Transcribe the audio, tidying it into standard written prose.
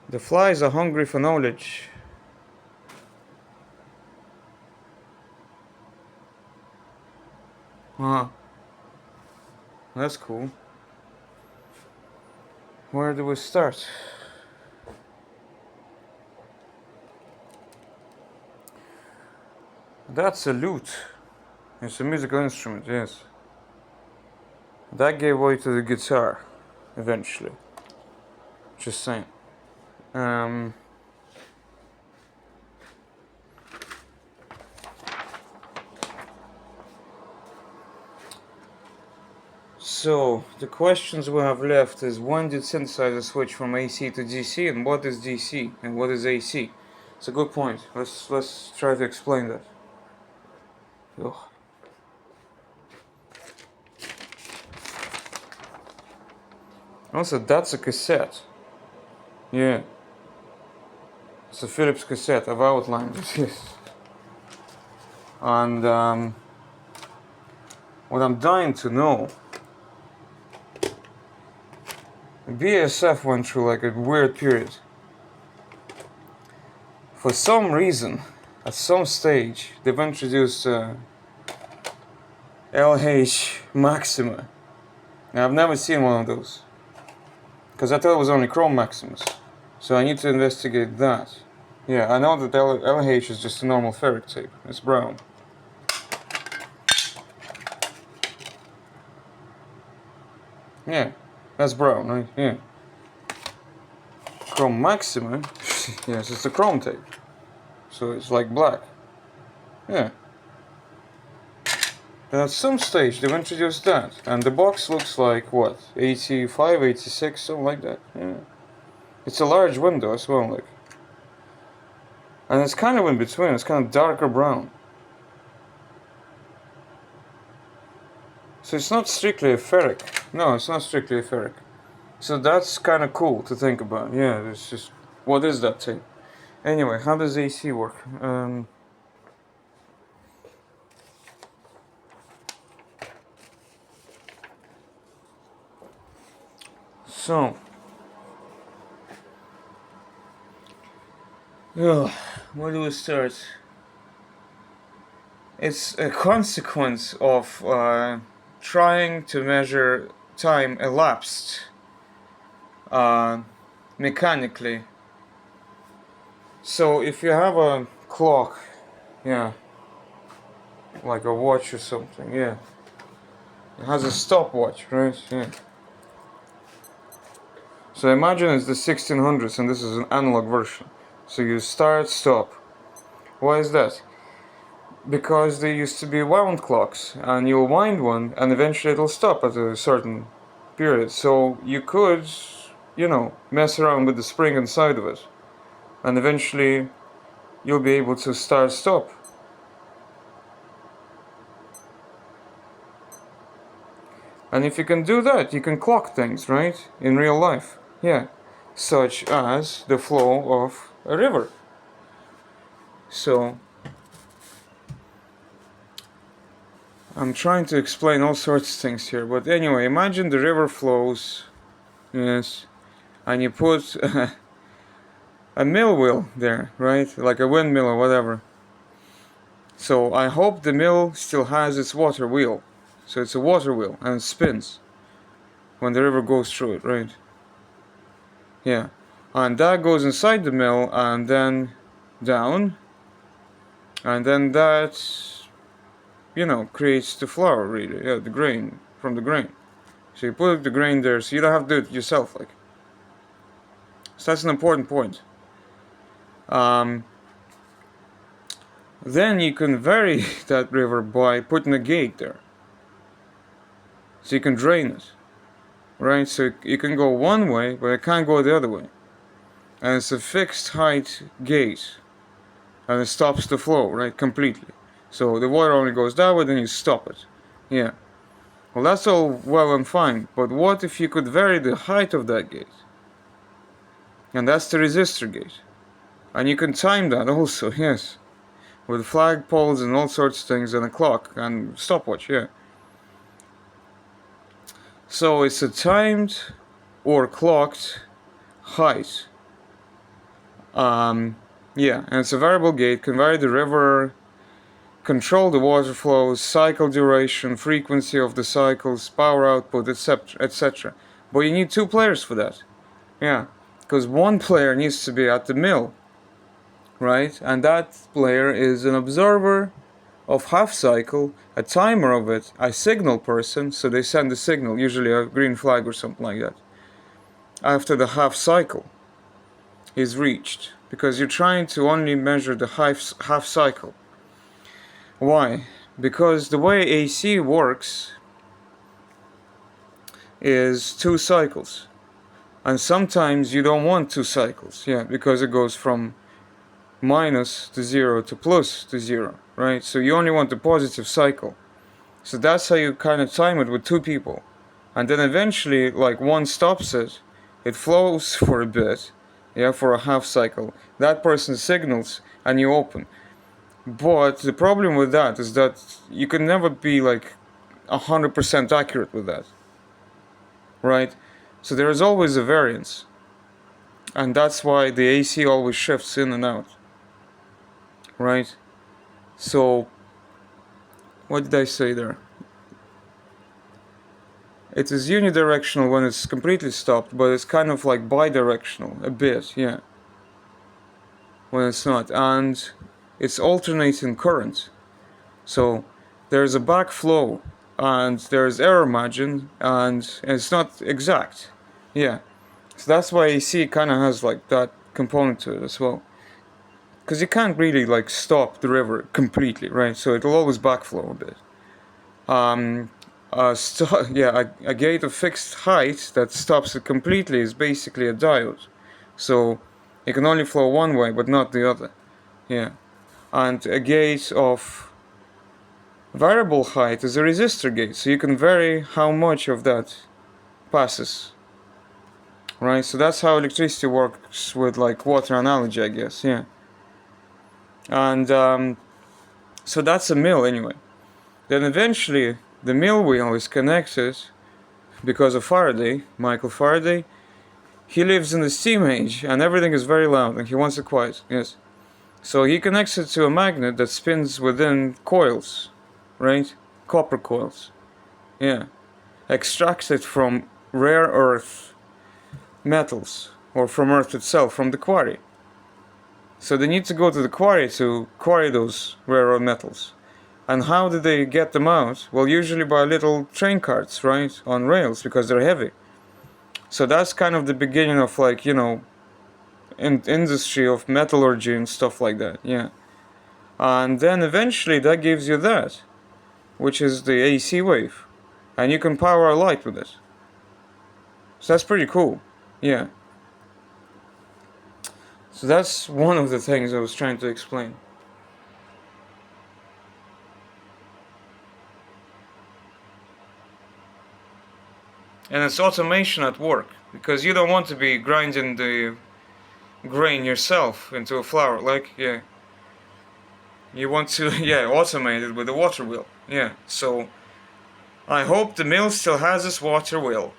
The flies are hungry for knowledge. Ah, that's cool. Where do we start? That's a lute. It's a musical instrument, yes. That gave way to the guitar, eventually. Just saying. So, the questions we have left is when did synthesizer switch from AC to DC, and what is DC, and what is AC? It's a good point. Let's try to explain that. Ugh. Also, that's a cassette. Yeah. It's a Philips cassette. I've outlined it, yes. And what I'm dying to know, BASF went through like a weird period. For some reason, at some stage, they've introduced LH Maxima. Now, I've never seen one of those, because I thought it was only Chrome Maximus. So I need to investigate that. Yeah, I know that LH is just a normal ferric tape. It's brown. Yeah, that's brown, right? Yeah. Chrome Maxima, yes, it's a chrome tape. So it's like black. Yeah. And at some stage they've introduced that. And the box looks like what? 85, 86, something like that. Yeah. It's a large window as well, like. And it's kind of in between, it's kind of darker brown. So it's not strictly a ferric. No, it's not strictly a ferric. So that's kind of cool to think about. Yeah, it's just, what is that tape? Anyway, how does AC work? So, where do we start? It's a consequence of trying to measure time elapsed mechanically. So if you have a clock, yeah, like a watch or something, yeah, it has a stopwatch, right? Yeah. So imagine it's the 1600s and this is an analog version. So you start, stop. Why is that? Because there used to be wound clocks, and you'll wind one and eventually it'll stop at a certain period. So you could, mess around with the spring inside of it, and eventually you'll be able to start, stop. And if you can do that, you can clock things, right? In real life. Yeah. Such as the flow of a river. So I'm trying to explain all sorts of things here, but anyway, imagine the river flows, yes, and you put a mill wheel there, right? Like a windmill or whatever. So I hope the mill still has its water wheel. So it's a water wheel and it spins when the river goes through it, right? Yeah. And that goes inside the mill and then down. And then that, creates the flour, really. Yeah, the grain, from the grain. So you put the grain there, so you don't have to do it yourself, like. So that's an important point. Then you can vary that river by putting a gate there. So you can drain it, right? So you can go one way, but it can't go the other way. And it's a fixed height gate. And it stops the flow, right? Completely. So the water only goes that way, then you stop it. Yeah. Well, that's all well and fine, but what if you could vary the height of that gate? And that's the resistor gate. And you can time that also, yes. With flagpoles and all sorts of things and a clock and stopwatch, yeah. So it's a timed or clocked height. Yeah, and it's a variable gate, can vary the river, control the water flows, cycle duration, frequency of the cycles, power output, etc., etc. But you need 2 players for that. Yeah, because 1 player needs to be at the mill, right? And that player is an observer of half cycle, a timer of it, a signal person, so they send a signal, usually a green flag or something like that, after the half cycle is reached, because you're trying to only measure the half cycle. Why? Because the way AC works is 2 cycles, and sometimes you don't want 2 cycles, yeah, because it goes from minus to 0 to plus to 0, right? So you only want the positive cycle. So that's how you kind of time it with 2 people. And then eventually, like, one stops it, it flows for a bit, yeah, for a half cycle. That person signals and you open. But the problem with that is that you can never be like 100% accurate with that, right? So there is always a variance. And that's why the AC always shifts in and out, right? So, what did I say there? It is unidirectional when it's completely stopped, but it's kind of like bidirectional a bit, yeah, when it's not. And it's alternating current. So there's a backflow and there's error margin and it's not exact, yeah. So that's why AC kind of has like that component to it as well. Because you can't really like stop the river completely, right? So it'll always backflow a bit. A gate of fixed height that stops it completely is basically a diode. So it can only flow one way but not the other. Yeah. And a gate of variable height is a resistor gate, so you can vary how much of that passes. Right? So that's how electricity works with like water analogy, I guess, yeah. And so that's a mill anyway. Then eventually the mill wheel is connected because of Faraday, Michael Faraday. He lives in the steam age and everything is very loud and he wants it quiet, yes. So he connects it to a magnet that spins within coils, right? Copper coils, yeah. Extracts it from rare earth metals or from earth itself, from the quarry. So they need to go to the quarry to quarry those rare earth metals. And how do they get them out? Well, usually by little train carts, right? On rails, because they're heavy. So that's kind of the beginning of like, you know, industry of metallurgy and stuff like that, yeah. And then eventually that gives you that, which is the AC wave. And you can power a light with it. So that's pretty cool, yeah. So that's one of the things I was trying to explain. And it's automation at work, because you don't want to be grinding the grain yourself into a flour, like, yeah. You want to, yeah, automate it with a water wheel, yeah. So I hope the mill still has this water wheel.